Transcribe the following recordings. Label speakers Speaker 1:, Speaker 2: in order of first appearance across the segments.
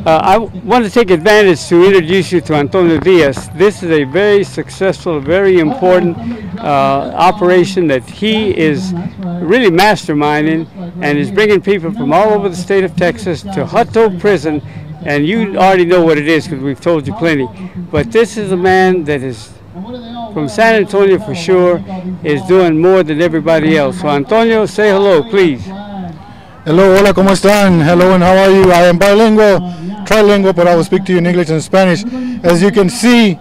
Speaker 1: I want to take advantage to introduce you to Antonio Diaz. This is a very successful, very important operation that he is really masterminding and is bringing people from all over the state of Texas to Hutto Prison. And you already know what it is because we've told you plenty. But this is a man that is from San Antonio for sure, is doing more than everybody else. So Antonio, say hello, please.
Speaker 2: Hello, hola, ¿cómo están? Hello, and how are you? I am bilingual, trilingual, but I will speak to you in English and Spanish. As you can see,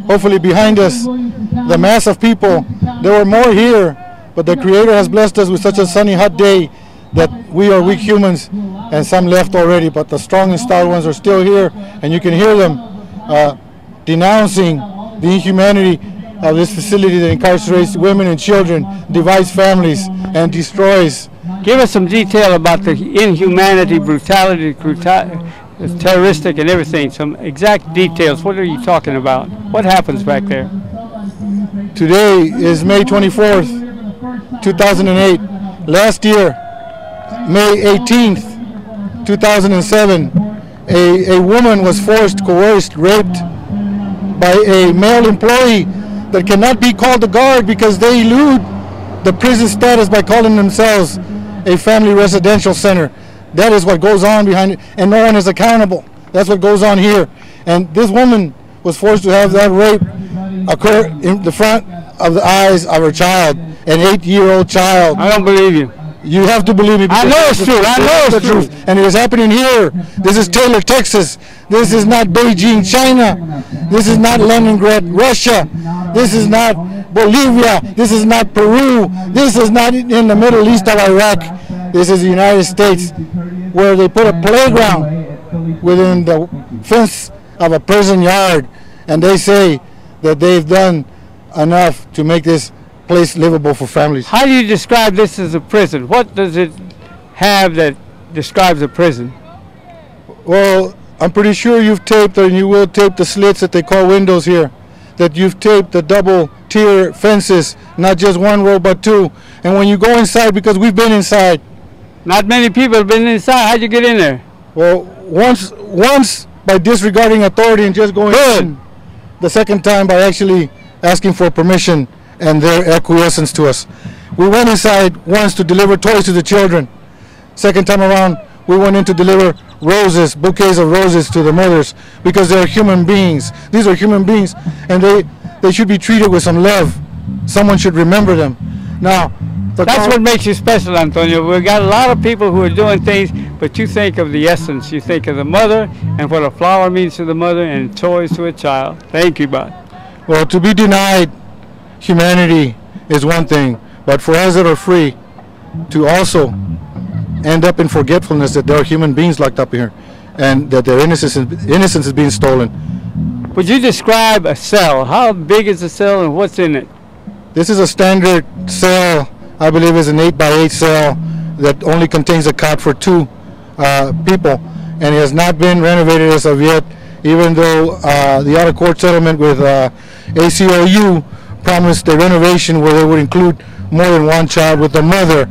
Speaker 2: hopefully behind us, the mass of people. There were more here, but the Creator has blessed us with such a sunny, hot day that we are weak humans, and some left already, but the strong and stout ones are still here, and you can hear them denouncing the inhumanity of this facility that incarcerates women and children, divides families, and destroys.
Speaker 1: Give us some detail about the inhumanity, brutality, terroristic and everything, some exact details. What are you talking about? What happens back there?
Speaker 2: Today is May 24th, 2008. Last year, May 18th, 2007, a woman was forced, coerced, raped by a male employee that cannot be called a guard because they elude the prison status by calling themselves a family residential center. That is what goes on behind it, and no one is accountable. That's what goes on here. And this woman was forced to have that rape occur in the front of the eyes of her child, an 8-year-old child.
Speaker 1: I don't believe you.
Speaker 2: You have to believe me.
Speaker 1: I know it's true. I know it's true.
Speaker 2: And it is happening here. This is Taylor, Texas. This is not Beijing, China. This is not Leningrad, Russia. This is not Bolivia. This is not Peru. This is not in the Middle East of Iraq. This is the United States, where they put a playground within the fence of a prison yard, and they say that they've done enough to make this place livable for families.
Speaker 1: How do you describe this as a prison? What does it have that describes a prison?
Speaker 2: Well, I'm pretty sure you've taped, and you will tape, the slits that they call windows here, that you've taped the double tier fences, not just one row but two. And when you go inside, because we've been inside.
Speaker 1: Not many people have been inside. How'd you get in there?
Speaker 2: Well, once by disregarding authority and just going in. The second time by actually asking for permission and their acquiescence to us. We went inside once to deliver toys to the children. Second time around, we went in to deliver roses, bouquets of roses to the mothers, because they're human beings. These are human beings, and they should be treated with some love. Someone should remember them. Now,
Speaker 1: that's what makes you special, Antonio. We've got a lot of people who are doing things, but you think of the essence. You think of the mother and what a flower means to the mother and toys to a child. Thank you, Bob.
Speaker 2: Well, to be denied humanity is one thing, but for us that are free to also end up in forgetfulness that there are human beings locked up here and that their innocence is being stolen.
Speaker 1: Would you describe a cell? How big is the cell and what's in it?
Speaker 2: This is a standard cell. I believe is an 8x8 cell that only contains a cot for 2 people, and it has not been renovated as of yet, even though the out-of-court settlement with ACLU promised a renovation where they would include more than one child with the mother.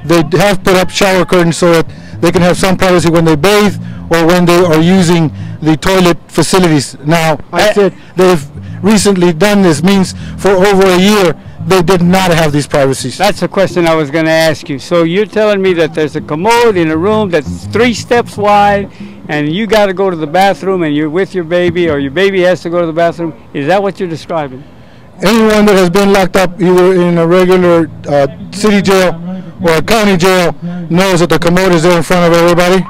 Speaker 2: They have put up shower curtains so that they can have some privacy when they bathe or when they are using the toilet facilities. Now, I said they've recently done this, means for over a year they did not have these privacies.
Speaker 1: That's the question I was going to ask you. So you're telling me that there's a commode in a room that's 3 steps wide, and you got to go to the bathroom, and you're with your baby, or your baby has to go to the bathroom. Is that what you're describing?
Speaker 2: Anyone that has been locked up either in a regular city jail or a county jail knows that the commode is there in front of everybody,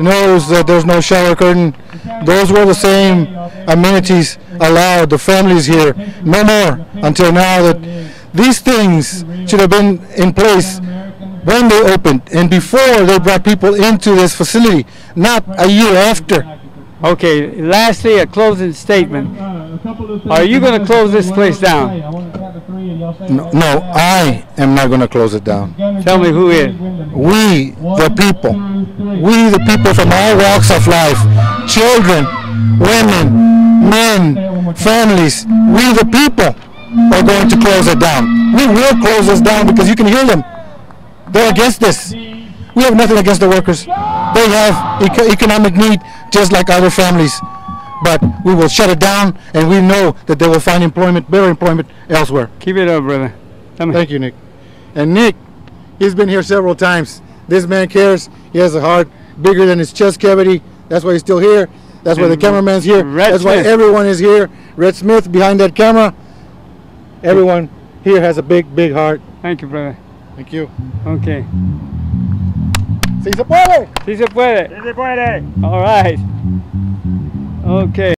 Speaker 2: knows that there's no shower curtain. Those were the same amenities allowed the families here. No more until now. That these things should have been in place when they opened and before they brought people into this facility, not a year after.
Speaker 1: Okay, lastly, a closing statement. Are you going to close this place down?
Speaker 2: No, I am not going to close it down.
Speaker 1: Tell me who is.
Speaker 2: We, the people. We, the people from all walks of life. Children, women, men, families. We, the people, are going to close it down. We will close this down because you can hear them. They're against this. We have nothing against the workers. they have economic need just like other families. But we will shut it down, and we know that they will find employment, better employment elsewhere.
Speaker 1: Keep it up, brother.
Speaker 2: Thank you, Nick. And Nick, he's been here several times. This man cares. He has a heart bigger than his chest cavity. That's why he's still here. That's why the cameraman's here. That's why everyone is here. Red Smith behind that camera. Everyone here has a big, big heart.
Speaker 1: Thank you, brother.
Speaker 2: Thank you.
Speaker 1: Okay.
Speaker 2: Sí se puede.
Speaker 1: Sí se puede.
Speaker 2: Sí se puede.
Speaker 1: All right. Okay.